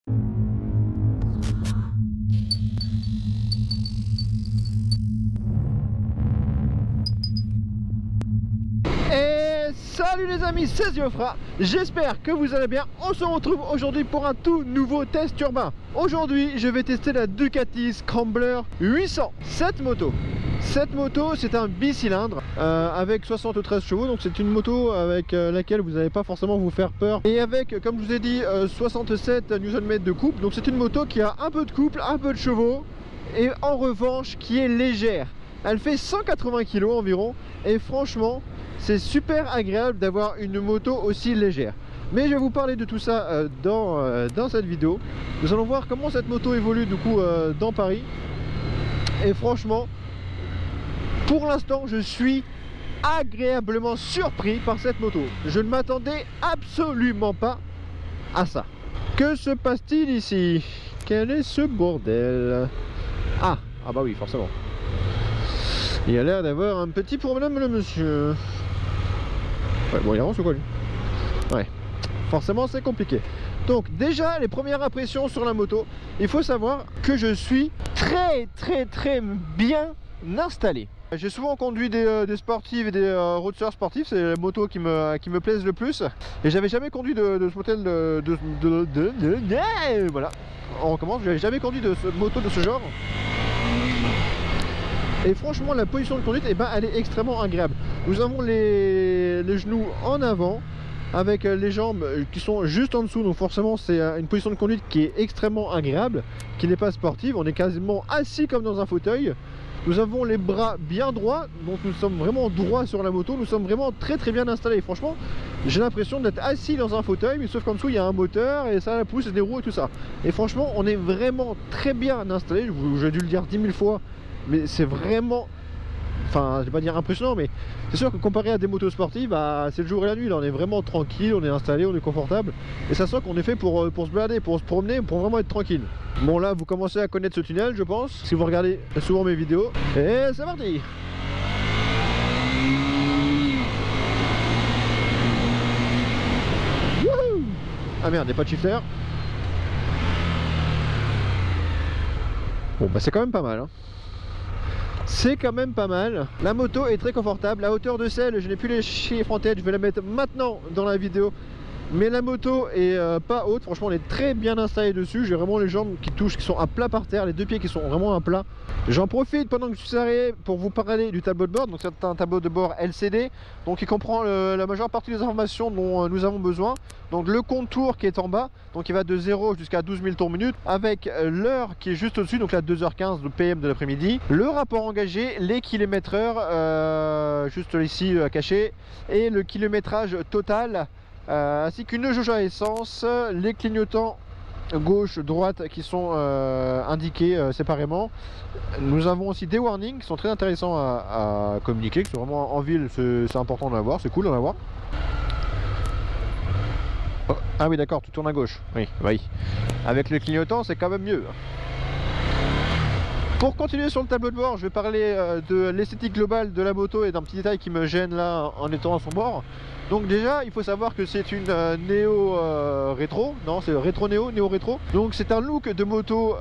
Salut les amis, c'est Ziofra, j'espère que vous allez bien. On se retrouve aujourd'hui pour un tout nouveau test urbain. Aujourd'hui je vais tester la Ducati Scrambler 800. Cette moto c'est un bicylindre avec 73 chevaux. Donc c'est une moto avec laquelle vous n'allez pas forcément vous faire peur. Et avec, comme je vous ai dit, 67 Nm de couple. Donc c'est une moto qui a un peu de couple, un peu de chevaux. Et en revanche qui est légère. Elle fait 180 kg environ. Et franchement c'est super agréable d'avoir une moto aussi légère. Mais je vais vous parler de tout ça dans cette vidéo. Nous allons voir comment cette moto évolue du coup dans Paris. Et franchement, pour l'instant, je suis agréablement surpris par cette moto. Je ne m'attendais absolument pas à ça. Que se passe-t-il ici? Quel est ce bordel? Ah bah oui, forcément. Il a l'air d'avoir un petit problème le monsieur. Ouais, bon, il avance ou quoi lui? Ouais, forcément c'est compliqué. Donc déjà les premières impressions sur la moto, il faut savoir que je suis très bien installé. J'ai souvent conduit des sportives et des roadsters sportifs, c'est les motos qui me plaisent le plus. Et j'avais jamais conduit de ce modèle voilà, on recommence, j'avais jamais conduit de moto de ce genre. Et franchement la position de conduite, elle est extrêmement agréable. Nous avons les genoux en avant avec les jambes qui sont juste en dessous. Donc forcément c'est une position de conduite qui est extrêmement agréable, qui n'est pas sportive. On est quasiment assis comme dans un fauteuil. Nous avons les bras bien droits, donc nous sommes vraiment droits sur la moto. Nous sommes vraiment très bien installés. Franchement j'ai l'impression d'être assis dans un fauteuil, mais sauf qu'en dessous il y a un moteur et ça pousse des roues et tout ça. Et franchement on est vraiment très bien installé. J'ai dû le dire 10 000 fois, mais c'est vraiment, enfin je vais pas dire impressionnant, mais c'est sûr que comparé à des motos sportives, c'est le jour et la nuit. Là on est vraiment tranquille, on est installé, on est confortable. Et ça sent qu'on est fait pour se balader, pour se promener, pour vraiment être tranquille. Bon là vous commencez à connaître ce tunnel je pense, si vous regardez souvent mes vidéos. Et c'est parti. Wouhou. Ah merde, il n'y a pas de shifter. Bon bah c'est quand même pas mal hein. C'est quand même pas mal. La moto est très confortable. La hauteur de selle, je n'ai plus les chiffres en tête, je vais la mettre maintenant dans la vidéo. Mais la moto est pas haute, franchement on est très bien installé dessus. J'ai vraiment les jambes qui touchent, qui sont à plat par terre, les deux pieds qui sont vraiment à plat. J'en profite pendant que je suis arrêté pour vous parler du tableau de bord. Donc c'est un tableau de bord LCD, donc il comprend la majeure partie des informations dont nous avons besoin. Donc le contour qui est en bas, donc il va de 0 jusqu'à 12 000 tours minute, avec l'heure qui est juste au-dessus, donc là 2h15 de PM de l'après-midi. Le rapport engagé, les kilomètres heure, juste ici caché, et le kilométrage total. Ainsi qu'une jauge à essence, les clignotants gauche, droite qui sont indiqués séparément. Nous avons aussi des warnings qui sont très intéressants à communiquer, qui sont vraiment en ville, c'est important d'en avoir, c'est cool d'en avoir. Oh, ah oui d'accord, tout tourne à gauche, oui. Avec les clignotants c'est quand même mieux. Pour continuer sur le tableau de bord, je vais parler de l'esthétique globale de la moto et d'un petit détail qui me gêne là en étant à son bord. Donc déjà il faut savoir que c'est une néo rétro, non c'est rétro néo rétro. Donc c'est un look de moto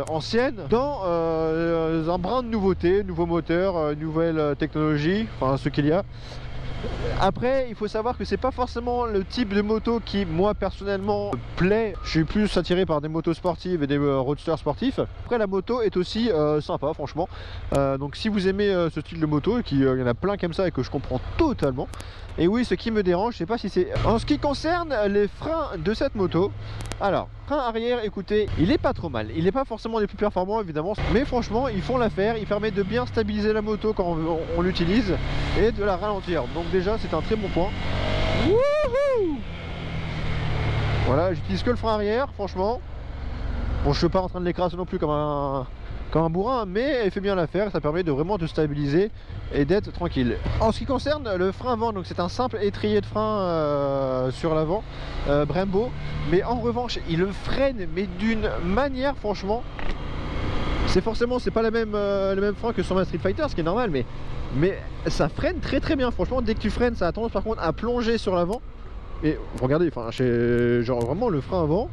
ancienne dans un brin de nouveauté, nouveau moteur, nouvelle technologie, enfin ce qu'il y a. Après il faut savoir que c'est pas forcément le type de moto qui moi personnellement plaît. Je suis plus attiré par des motos sportives et des roadsters sportifs. Après la moto est aussi sympa franchement, donc si vous aimez ce style de moto, et qu'il y en a plein comme ça et que je comprends totalement. Et oui, ce qui me dérange, je sais pas si c'est en ce qui concerne les freins de cette moto. Alors frein arrière, écoutez, il est pas trop mal, il n'est pas forcément les plus performants évidemment, mais franchement ils font l'affaire. Il permet de bien stabiliser la moto quand on l'utilise et de la ralentir, donc déjà c'est un très bon point. Wouhou! Voilà, j'utilise que le frein arrière franchement. Bon, je suis pas en train de l'écraser non plus comme un bourrin, mais elle fait bien l'affaire. Ça permet de vraiment de stabiliser et d'être tranquille. En ce qui concerne le frein avant, donc c'est un simple étrier de frein sur l'avant, Brembo, mais en revanche il le freine mais d'une manière franchement, c'est pas le même frein que sur ma Street Fighter, ce qui est normal, mais ça freine très bien franchement. Dès que tu freines, ça a tendance par contre à plonger sur l'avant. Et regardez, enfin genre vraiment le frein avant,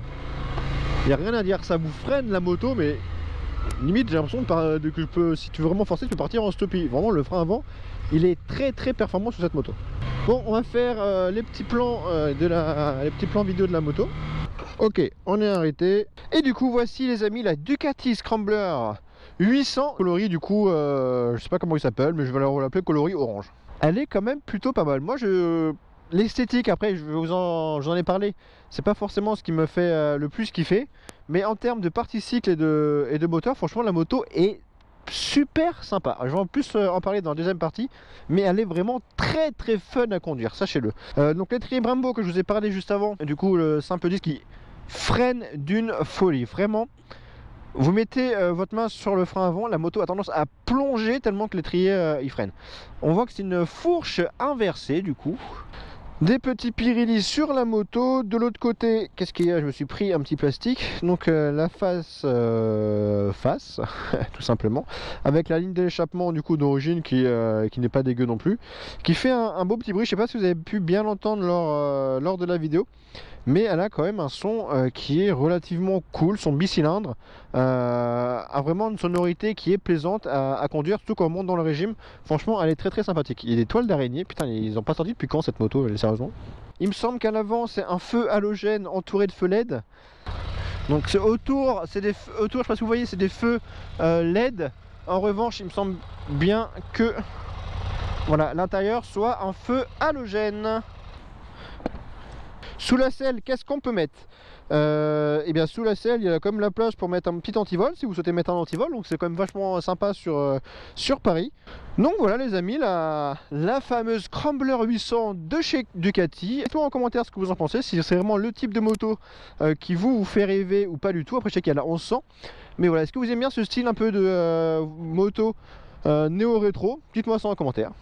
Il n'y a rien à dire, ça vous freine la moto, mais limite j'ai l'impression que si tu veux vraiment forcer, tu peux partir en stoppie. Vraiment le frein avant, il est très performant sur cette moto. Bon, on va faire les petits plans vidéo de la moto. Ok, on est arrêté. Et du coup, voici les amis la Ducati Scrambler 800 coloris, du coup, je sais pas comment il s'appelle, mais je vais l'appeler coloris orange. Elle est quand même plutôt pas mal. Moi, l'esthétique, après, j'en ai parlé, c'est pas forcément ce qui me fait le plus kiffer, mais en termes de partie cycle et de moteur, franchement, la moto est super sympa. Je vais en plus en parler dans la deuxième partie, mais elle est vraiment très fun à conduire, sachez-le. Donc l'étrier Brembo que je vous ai parlé juste avant, du coup le simple disque qui freine d'une folie, vraiment. Vous mettez votre main sur le frein avant, la moto a tendance à plonger tellement que l'étrier il freine. On voit que c'est une fourche inversée du coup. Des petits Pirelli sur la moto. De l'autre côté, qu'est-ce qu'il y a? Je me suis pris un petit plastique. Donc la face, tout simplement. Avec la ligne d'échappement du coup d'origine qui n'est pas dégueu non plus. Qui fait un beau petit bruit. Je sais pas si vous avez pu bien l'entendre lors de la vidéo. Mais elle a quand même un son qui est relativement cool, son bicylindre a vraiment une sonorité qui est plaisante à conduire, surtout quand on monte dans le régime. Franchement, elle est très sympathique. Il y a des toiles d'araignée, putain, ils ont pas sorti depuis quand cette moto, sérieusement. Il me semble qu'à l'avant c'est un feu halogène entouré de feux LED. Donc c'est autour, je sais pas si vous voyez, c'est des feux LED. En revanche, il me semble bien que voilà, l'intérieur soit un feu halogène. Sous la selle, qu'est-ce qu'on peut mettre? Et bien sous la selle, il y a quand même la place pour mettre un petit antivol si vous souhaitez mettre un antivol, donc c'est quand même vachement sympa sur Paris. Donc voilà les amis, la fameuse Scrambler 800 de chez Ducati. Dites-moi en commentaire ce que vous en pensez, si c'est vraiment le type de moto qui vous fait rêver ou pas du tout. Après je sais qu'il y a la 1100, mais voilà, est-ce que vous aimez bien ce style un peu de moto néo-rétro? Dites-moi ça en commentaire.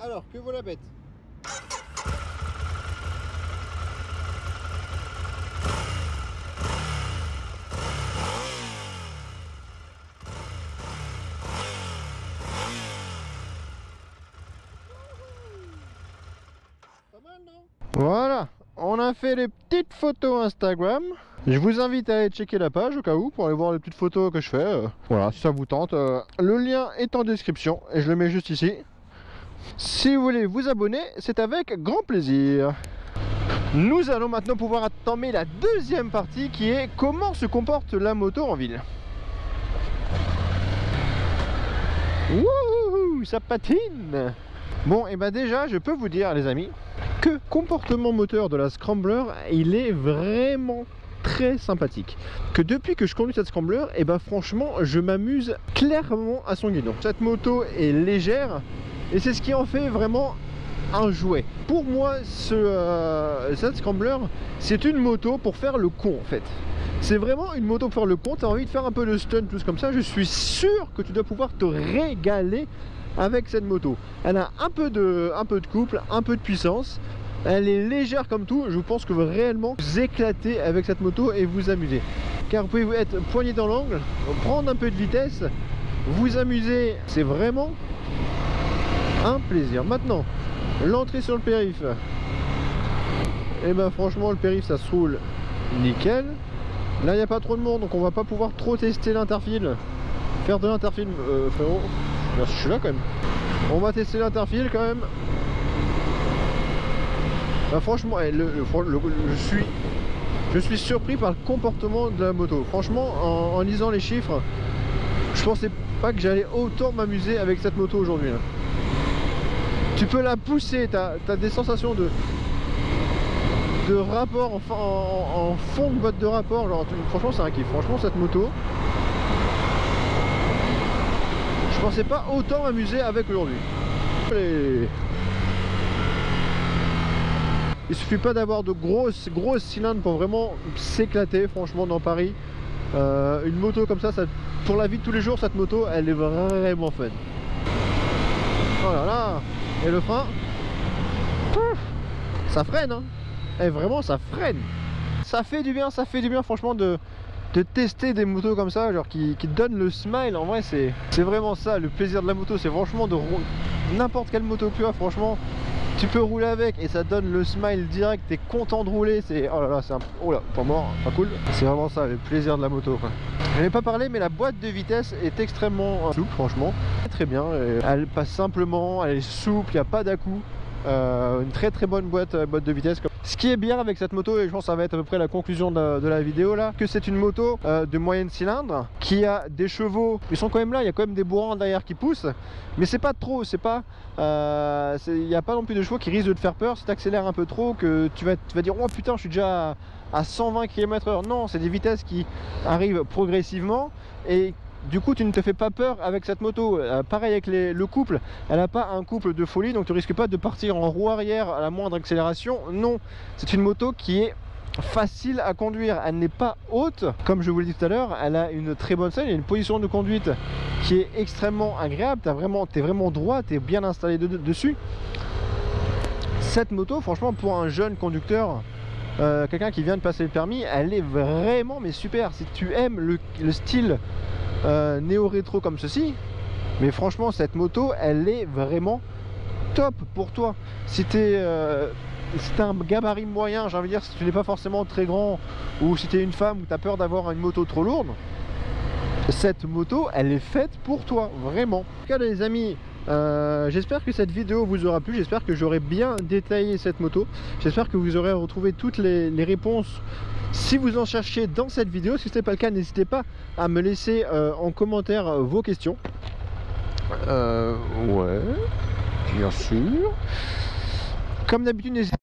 Alors, que vaut la bête? Pas mal, non? Voilà, on a fait les petites photos Instagram. Je vous invite à aller checker la page au cas où pour aller voir les petites photos que je fais. Voilà, si ça vous tente. Le lien est en description et je le mets juste ici. Si vous voulez vous abonner, c'est avec grand plaisir. Nous allons maintenant pouvoir entamer la deuxième partie qui est comment se comporte la moto en ville. Wouhou, ça patine. Bon, et ben déjà, je peux vous dire les amis, que comportement moteur de la Scrambler, il est vraiment très sympathique. Que depuis que je conduis cette Scrambler, et ben franchement, je m'amuse clairement à son guidon. Cette moto est légère. Et c'est ce qui en fait vraiment un jouet. Pour moi, cette Scrambler, c'est une moto pour faire le con en fait. C'est vraiment une moto pour faire le con. Tu as envie de faire un peu de stunt, tout comme ça. Je suis sûr que tu dois pouvoir te régaler avec cette moto. Elle a un peu de couple, un peu de puissance. Elle est légère comme tout. Je pense que réellement vous éclatez avec cette moto et vous amuser. Car vous pouvez être poigné dans l'angle, prendre un peu de vitesse, vous amuser. C'est vraiment un plaisir. Maintenant, l'entrée sur le périph'. Et ben franchement, le périph' ça se roule nickel. Là, il n'y a pas trop de monde, donc on va pas pouvoir trop tester l'interfile. Faire de l'interfile, frérot. Je suis là quand même. On va tester l'interfile quand même. Bah, franchement, je suis Je suis surpris par le comportement de la moto. Franchement, en lisant les chiffres, je pensais pas que j'allais autant m'amuser avec cette moto aujourd'hui. Tu peux la pousser, tu as des sensations de rapport en fond de boîte de rapport. Genre, franchement, c'est un kiff. Franchement, cette moto, je pensais pas autant m'amuser avec aujourd'hui. Il suffit pas d'avoir de grosses cylindres pour vraiment s'éclater, franchement, dans Paris. Une moto comme ça, pour la vie de tous les jours, cette moto, elle est vraiment fun. Oh là là. Et le frein, ça freine, hein. Et vraiment, ça freine. Ça fait du bien, franchement, de tester des motos comme ça, genre qui te donnent le smile. En vrai, c'est vraiment ça, le plaisir de la moto. C'est franchement de n'importe quelle moto que tu as, franchement, tu peux rouler avec et ça donne le smile direct. T'es content de rouler. C'est oh là là, c'est un... oh là, pas mort, pas cool. C'est vraiment ça, le plaisir de la moto, quoi. Je n'ai pas parlé, mais la boîte de vitesse est extrêmement souple, franchement. Très bien, elle passe simplement, elle est souple, il n'y a pas d'à-coup. Une très bonne boîte de vitesse. Ce qui est bien avec cette moto, et je pense que ça va être à peu près la conclusion de la vidéo là, que c'est une moto de moyenne cylindre qui a des chevaux, ils sont quand même là, il y a quand même des bourrins derrière qui poussent, mais c'est pas trop, c'est pas il n'y a pas non plus de chevaux qui risquent de te faire peur si tu accélères un peu trop, que tu vas dire oh putain je suis déjà à 120 km/h. Non, c'est des vitesses qui arrivent progressivement et du coup tu ne te fais pas peur avec cette moto. Pareil avec le couple, elle n'a pas un couple de folie, donc tu risques pas de partir en roue arrière à la moindre accélération. Non, c'est une moto qui est facile à conduire, elle n'est pas haute, comme je vous l'ai dit tout à l'heure, elle a une très bonne selle, il y a une position de conduite qui est extrêmement agréable, t'es vraiment droit, t'es bien installé dessus. Cette moto, franchement, pour un jeune conducteur, quelqu'un qui vient de passer le permis, elle est vraiment mais super. Si tu aimes le style néo-rétro comme ceci, mais franchement cette moto elle est vraiment top pour toi. Si t'es un gabarit moyen, j'ai envie de dire, si tu n'es pas forcément très grand, ou si tu es une femme ou tu as peur d'avoir une moto trop lourde, cette moto elle est faite pour toi, vraiment. En tout cas les amis, j'espère que cette vidéo vous aura plu, j'espère que j'aurai bien détaillé cette moto, j'espère que vous aurez retrouvé toutes les réponses si vous en cherchez dans cette vidéo. Si ce n'est pas le cas, n'hésitez pas à me laisser en commentaire vos questions. Ouais, bien sûr. Comme d'habitude, n'hésitez